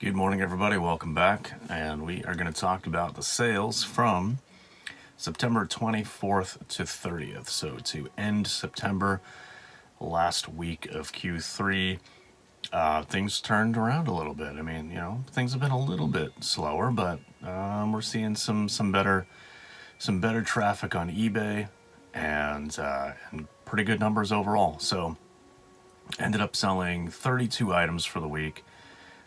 Good morning, everybody. Welcome back. And we are going to talk about the sales from September 24th to 30th. So to end September, last week of Q3, things turned around a little bit. I mean, things have been a little bit slower, but we're seeing some better traffic on eBay and pretty good numbers overall. So ended up selling 32 items for the week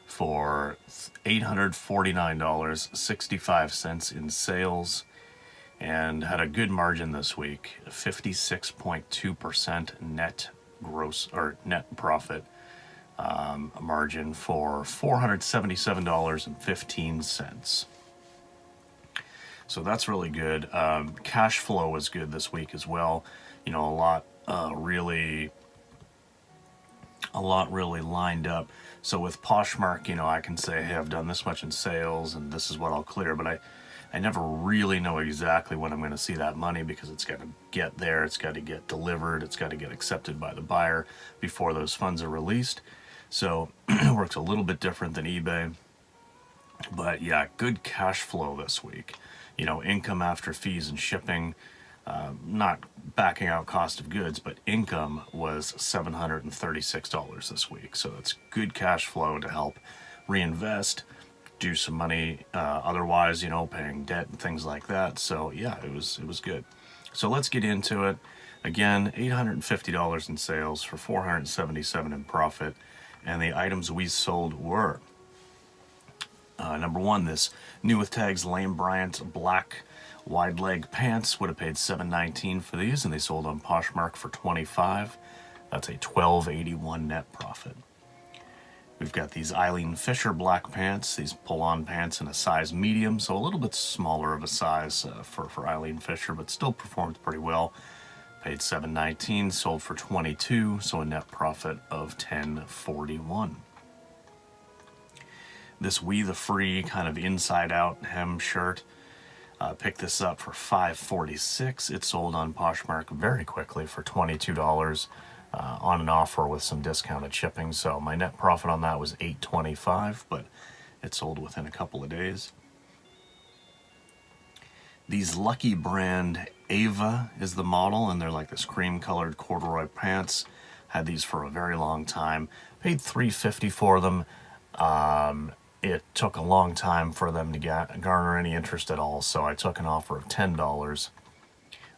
for $849.65 in sales, and had a good margin this week, 56.2% net profit margin for $477.15. So that's really good. Cash flow was good this week as well. A lot really lined up. So with Poshmark, I can say, hey, I've done this much in sales and this is what I'll clear, but I never really know exactly when I'm going to see that money, because it's got to get there, it's got to get delivered, it's got to get accepted by the buyer before those funds are released. So it works a little bit different than eBay. But yeah, good cash flow this week. Income after fees and shipping, not backing out cost of goods, but income was $736 this week. So that's good cash flow to help reinvest, do some money otherwise, paying debt and things like that. So yeah, it was good. So let's get into it. Again, $850 in sales for $477 in profit. And the items we sold were number one, this new with tags Lane Bryant black wide leg pants. Would have paid $719 for these, and they sold on Poshmark for $25. That's a $12.81 net profit. We've got these Eileen Fisher black pants, these pull-on pants in a size medium, so a little bit smaller of a size for Eileen Fisher, but still performed pretty well. Paid $719, sold for $22, so a net profit of $10.41. This We the Free kind of inside-out hem shirt, picked this up for $5.46. It sold on Poshmark very quickly for $22 on an offer with some discounted shipping. So my net profit on that was $8.25, but it sold within a couple of days. These Lucky brand Ava is the model, and they're like this cream-colored corduroy pants. Had these for a very long time. Paid $3.50 for them. It took a long time for them to garner any interest at all, so I took an offer of $10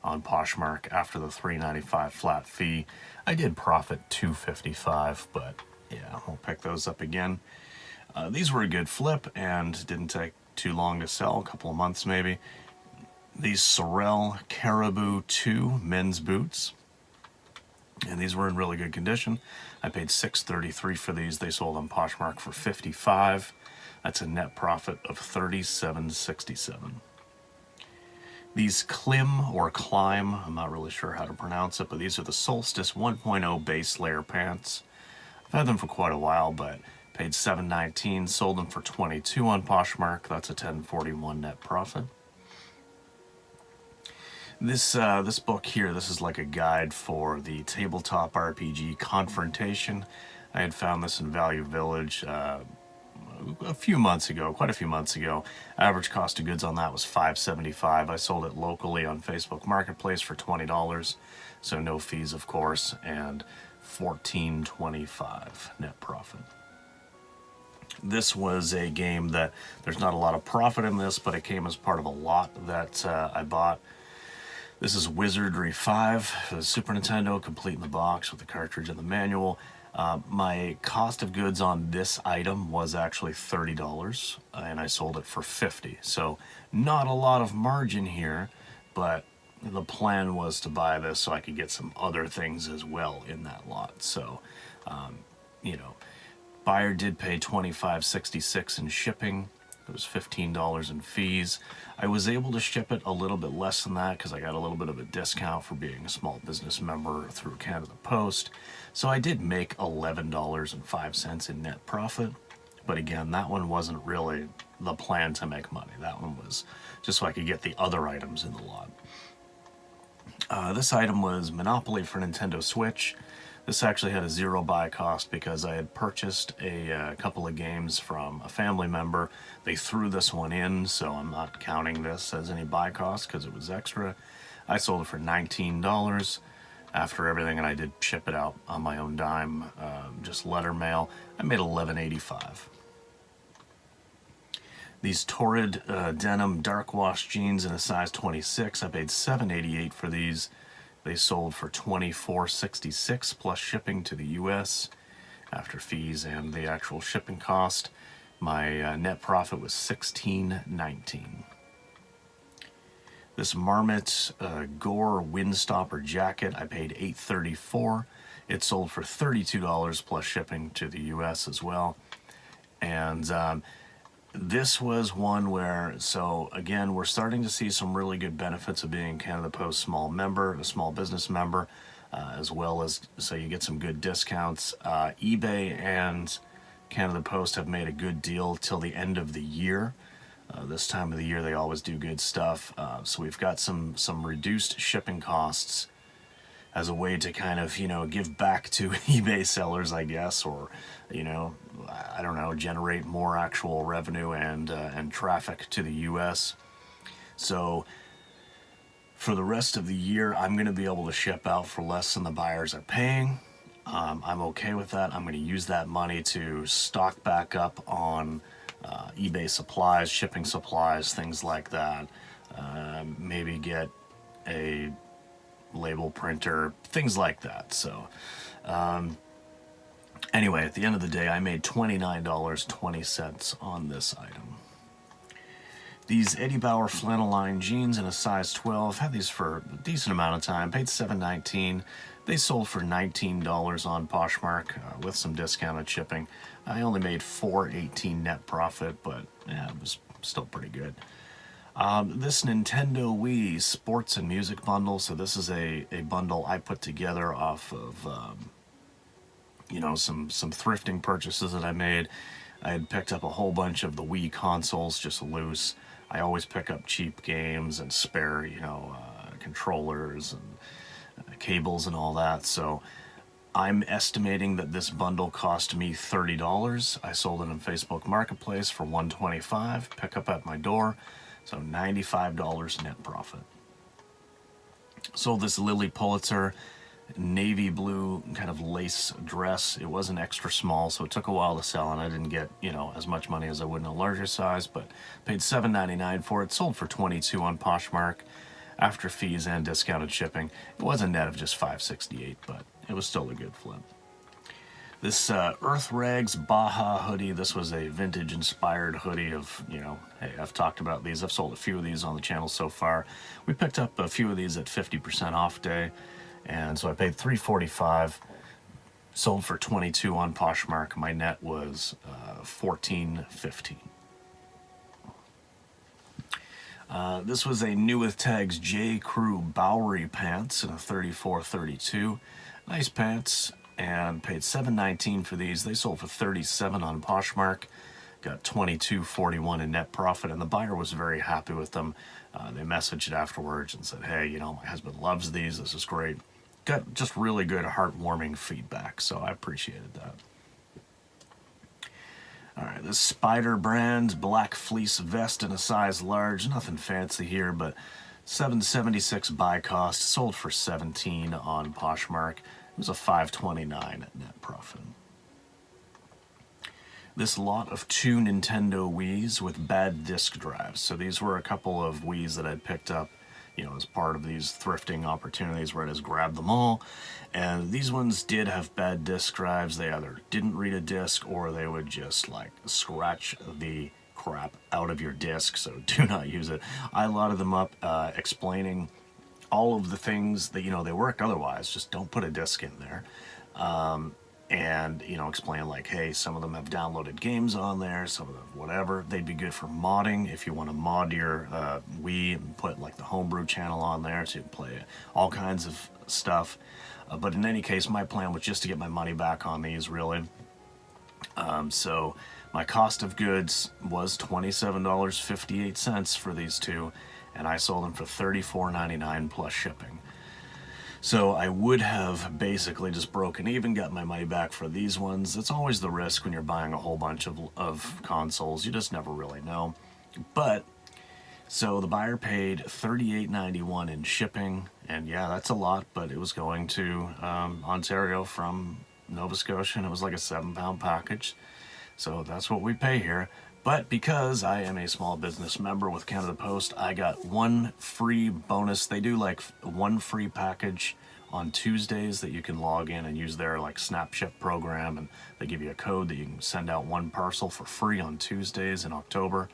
on Poshmark after the $3.95 flat fee. I did profit $2.55, but yeah, we'll pick those up again. These were a good flip and didn't take too long to sell, a couple of months maybe. These Sorel Caribou 2 men's boots, and these were in really good condition. I paid $6.33 for these. They sold on Poshmark for $55. That's a net profit of $37.67. These Climb or Climb, I'm not really sure how to pronounce it, but these are the Solstice 1.0 base layer pants. I've had them for quite a while, but paid $7.19, sold them for $22 on Poshmark. That's a $10.41 net profit. This book here, this is like a guide for the tabletop RPG Confrontation. I had found this in Value Village quite a few months ago. Average cost of goods on that was $5.75. I sold it locally on Facebook Marketplace for $20, so no fees, of course, and $14.25 net profit. This was a game that there's not a lot of profit in this, but it came as part of a lot that I bought. This is Wizardry 5 for the Super Nintendo, complete in the box with the cartridge and the manual. My cost of goods on this item was actually $30, and I sold it for $50. So not a lot of margin here, but the plan was to buy this so I could get some other things as well in that lot. So, buyer did pay $25.66 in shipping. It was $15 in fees. I was able to ship it a little bit less than that because I got a little bit of a discount for being a small business member through Canada Post. So I did make $11.05 in net profit. But again, that one wasn't really the plan to make money. That one was just so I could get the other items in the lot. This item was Monopoly for Nintendo Switch. This actually had a zero buy cost because I had purchased a couple of games from a family member. They threw this one in, so I'm not counting this as any buy cost because it was extra. I sold it for $19 after everything, and I did ship it out on my own dime, just letter mail. I made $11.85. These Torrid denim dark wash jeans in a size 26, I paid $7.88 for these. They sold for $24.66 plus shipping to the US after fees and the actual shipping cost. My net profit was $16.19. This Marmot Gore Windstopper jacket, I paid $8.34. It sold for $32 plus shipping to the US as well. And this was one where, so again, we're starting to see some really good benefits of being Canada Post small member, a small business member, as well as, so you get some good discounts. eBay and Canada Post have made a good deal till the end of the year. This time of the year, they always do good stuff. So we've got some reduced shipping costs as a way to kind of, you know, give back to eBay sellers, I guess, or, you know, I don't know, generate more actual revenue and traffic to the US. So for the rest of the year, I'm going to be able to ship out for less than the buyers are paying. I'm okay with that. I'm going to use that money to stock back up on eBay supplies, shipping supplies, things like that. Maybe get a label printer, things like that. So anyway, at the end of the day, I made $29.20 on this item. These Eddie Bauer flannel line jeans in a size 12, had these for a decent amount of time, paid $7.19. They sold for $19 on Poshmark with some discounted shipping. I only made $4.18 net profit, but yeah, it was still pretty good. This Nintendo Wii sports and music bundle, so this is a bundle I put together off of, you know, some thrifting purchases that I made. I had picked up a whole bunch of the Wii consoles just loose. I always pick up cheap games and spare, you know, controllers and cables and all that, so I'm estimating that this bundle cost me $30. I sold it on Facebook Marketplace for $125, pick up at my door. So $95 net profit. Sold this Lily Pulitzer navy blue kind of lace dress. It was an extra small, so it took a while to sell, and I didn't get, you know, as much money as I would in a larger size, but paid $7.99 for it. Sold for $22 on Poshmark after fees and discounted shipping. It was a net of just $5.68, but it was still a good flip. This Earth Rags Baja hoodie, this was a vintage-inspired hoodie of, you know, hey, I've talked about these. I've sold a few of these on the channel so far. We picked up a few of these at 50% off day, and so I paid $3.45, sold for $22 on Poshmark. My net was $14.15. This was a new with tags J. Crew Bowery pants in a 34-32. Nice pants. And paid $7.19 for these. They sold for $37 on Poshmark. Got $22.41 in net profit, and the buyer was very happy with them. They messaged afterwards and said, hey, you know, my husband loves these. This is great. Got just really good, heartwarming feedback, so I appreciated that. All right, this Spider brand black fleece vest in a size large. Nothing fancy here, but $7.76 buy cost. Sold for $17 on Poshmark. It was a $5.29 net profit. This lot of 2 Nintendo Wiis with bad disk drives. So these were a couple of Wiis that I'd picked up, you know, as part of these thrifting opportunities where I just grabbed them all. And these ones did have bad disk drives. They either didn't read a disk or they would just like scratch the crap out of your disk. So do not use it. I lotted them up explaining all of the things that, you know, they work otherwise, just don't put a disc in there. And, you know, explain like, hey, some of them have downloaded games on there, some of them whatever. They'd be good for modding if you want to mod your Wii and put like the homebrew channel on there to play all kinds of stuff. But in any case, my plan was just to get my money back on these, really. So my cost of goods was $27.58 for these two, and I sold them for $34.99 plus shipping. So I would have basically just broken even, got my money back for these ones. It's always the risk when you're buying a whole bunch of consoles. You just never really know. But, so the buyer paid $38.91 in shipping, and yeah, that's a lot, but it was going to Ontario from Nova Scotia, and it was like a 7-pound package. So that's what we pay here. But because I am a small business member with Canada Post, I got one free bonus. They do like one free package on Tuesdays that you can log in and use their like SnapShip program, and they give you a code that you can send out one parcel for free on Tuesdays in October.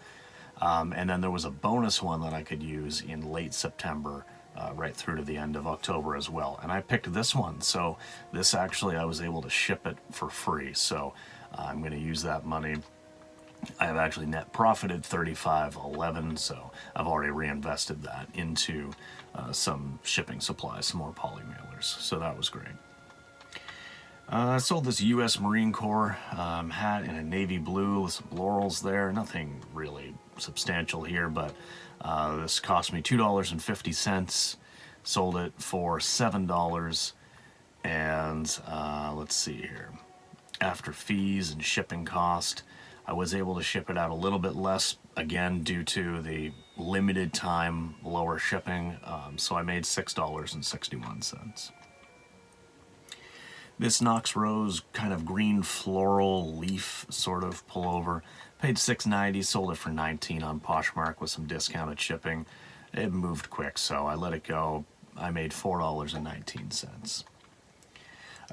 And then there was a bonus one that I could use in late September, right through to the end of October as well. And I picked this one. So this actually, I was able to ship it for free. So I'm going to use that money. I have actually net profited $35.11, so I've already reinvested that into some shipping supplies, some more poly mailers. So that was great. I sold this U.S. Marine Corps hat in a navy blue with some laurels there. Nothing really substantial here, but this cost me $2.50. Sold it for $7. And let's see here. After fees and shipping cost, I was able to ship it out a little bit less, again, due to the limited time lower shipping. So I made $6.61. This Knox Rose kind of green floral leaf sort of pullover. Paid $6.90, sold it for $19 on Poshmark with some discounted shipping. It moved quick, so I let it go. I made $4.19.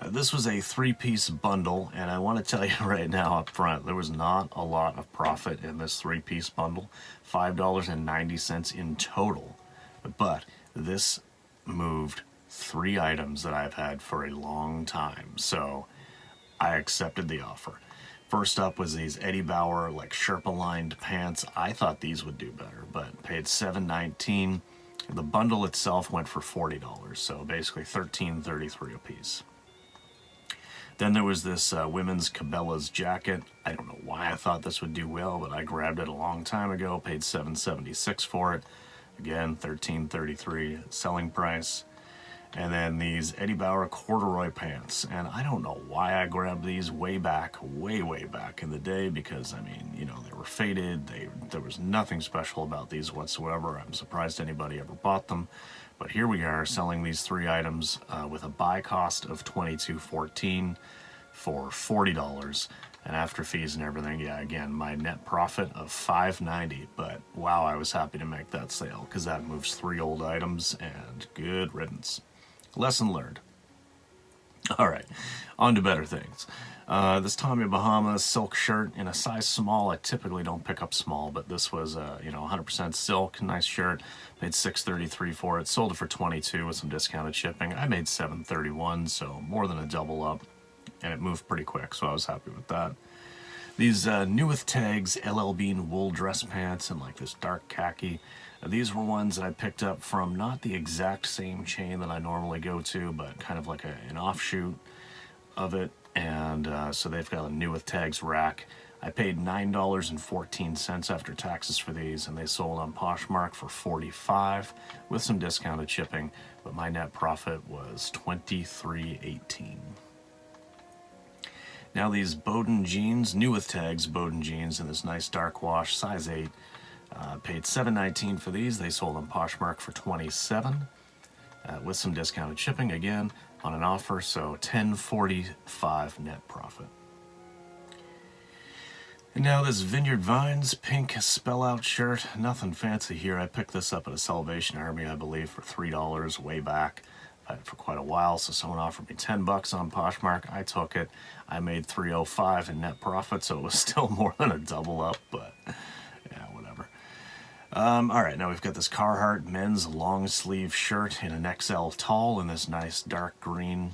This was a 3-piece bundle, and I want to tell you right now up front, there was not a lot of profit in this 3-piece bundle. $5.90 in total. But this moved 3 items that I've had for a long time, so I accepted the offer. First up was these Eddie Bauer like Sherpa-lined pants. I thought these would do better, but paid $7.19. The bundle itself went for $40, so basically $13.33 a piece. Then there was this women's Cabela's jacket. I don't know why I thought this would do well, but I grabbed it a long time ago, paid $7.76 for it. Again, $13.33 selling price. And then these Eddie Bauer corduroy pants. And I don't know why I grabbed these way back, way back in the day, because, I mean, you know, they were faded. There was nothing special about these whatsoever. I'm surprised anybody ever bought them. But here we are selling these 3 items with a buy cost of $22.14 for $40. And after fees and everything, yeah, again, my net profit of $5.90. But wow, I was happy to make that sale because that moves 3 old items, and good riddance. Lesson learned. All right, on to better things. This Tommy Bahama silk shirt in a size small. I typically don't pick up small, but this was 100% silk, nice shirt. Paid $6.33 for it. Sold it for $22 with some discounted shipping. I made $7.31, so more than a double up, and it moved pretty quick, so I was happy with that. These New With Tags LL Bean wool dress pants in like this dark khaki. These were ones that I picked up from not the exact same chain that I normally go to, but kind of like an offshoot of it. And so they've got a New With Tags rack. I paid $9.14 after taxes for these, and they sold on Poshmark for $45 with some discounted shipping, but my net profit was $23.18. Now these Bowden jeans, New With Tags Bowden jeans in this nice dark wash, size 8. Paid $7.19 for these. They sold on Poshmark for $27 with some discounted shipping, again, on an offer, so $10.45 net profit. And now this Vineyard Vines pink spell-out shirt. Nothing fancy here. I picked this up at a Salvation Army, I believe, for $3 way back. I've had it for quite a while, so someone offered me $10 on Poshmark. I took it. I made $3.05 in net profit, so it was still more than a double up, but yeah, whatever. All right, now we've got this Carhartt men's long sleeve shirt in an XL tall in this nice dark green.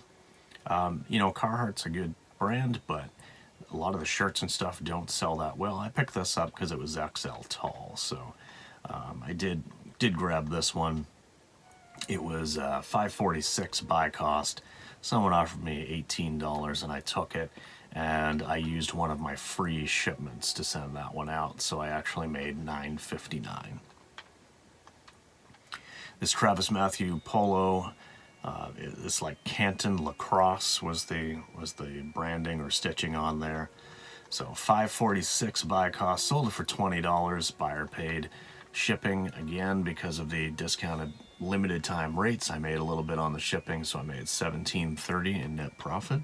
Carhartt's a good brand, but a lot of the shirts and stuff don't sell that well. I picked this up because it was XL tall, so I did grab this one. It was $5.46 buy cost. Someone offered me $18 and I took it, and I used one of my free shipments to send that one out, so I actually made $9.59. This Travis Mathew polo It's like Canton Lacrosse was the branding or stitching on there. So $5.46 buy cost, sold it for $20. Buyer paid shipping again because of the discounted limited time rates. I made a little bit on the shipping, so I made $17.30 in net profit.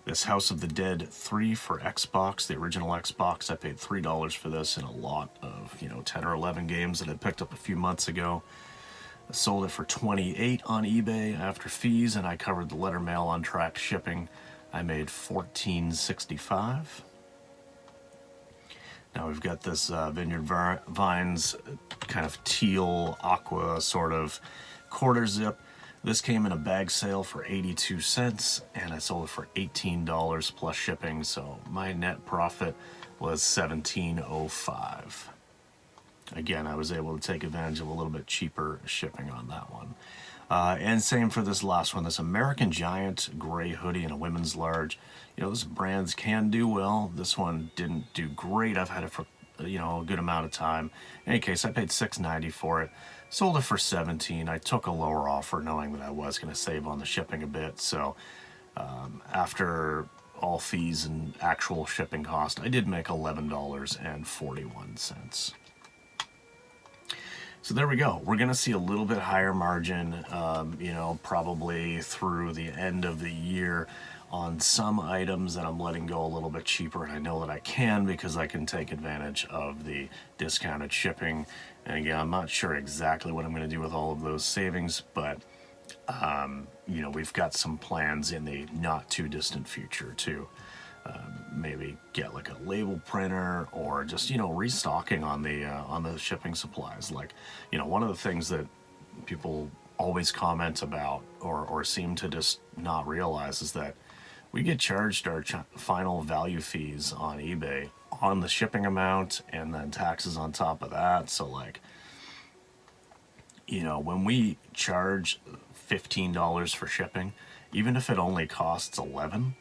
This House of the Dead 3 for Xbox, the original Xbox, I paid $3 for this in a lot of 10 or 11 games that I picked up a few months ago. I sold it for $28 on eBay after fees, and I covered the letter mail on track shipping. I made $14.65. Now we've got this Vineyard Vines kind of teal aqua sort of quarter zip. This came in a bag sale for 82 cents, and I sold it for $18 plus shipping, so my net profit was $17.05. Again, I was able to take advantage of a little bit cheaper shipping on that one. And same for this last one, this American Giant gray hoodie in a women's large. Those brands can do well. This one didn't do great. I've had it for a good amount of time. In any case, I paid $6.90 for it. Sold it for $17. I took a lower offer knowing that I was going to save on the shipping a bit. So after all fees and actual shipping cost, I did make $11.41. So there we go. We're going to see a little bit higher margin, probably through the end of the year on some items that I'm letting go a little bit cheaper. And I know that I can because I can take advantage of the discounted shipping. And again, I'm not sure exactly what I'm going to do with all of those savings, but we've got some plans in the not too distant future to maybe get like a label printer or just restocking on the shipping supplies. Like one of the things that people always comment about or seem to just not realize is that we get charged our final value fees on eBay on the shipping amount and then taxes on top of that. So like when we charge $15 for shipping, even if it only costs $11,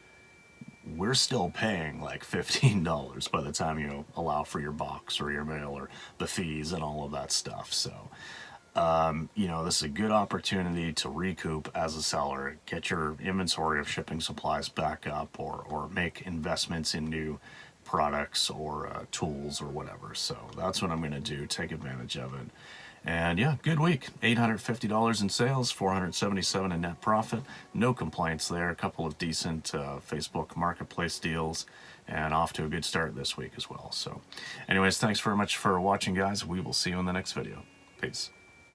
we're still paying like $15 by the time you allow for your box or your mail or the fees and all of that stuff. So, this is a good opportunity to recoup as a seller, get your inventory of shipping supplies back up or make investments in new products or tools or whatever. So that's what I'm going to do, take advantage of it. And yeah, good week. $850 in sales, $477 in net profit. No complaints there. A couple of decent Facebook Marketplace deals, and off to a good start this week as well. So anyways, thanks very much for watching, guys. We will see you in the next video. Peace.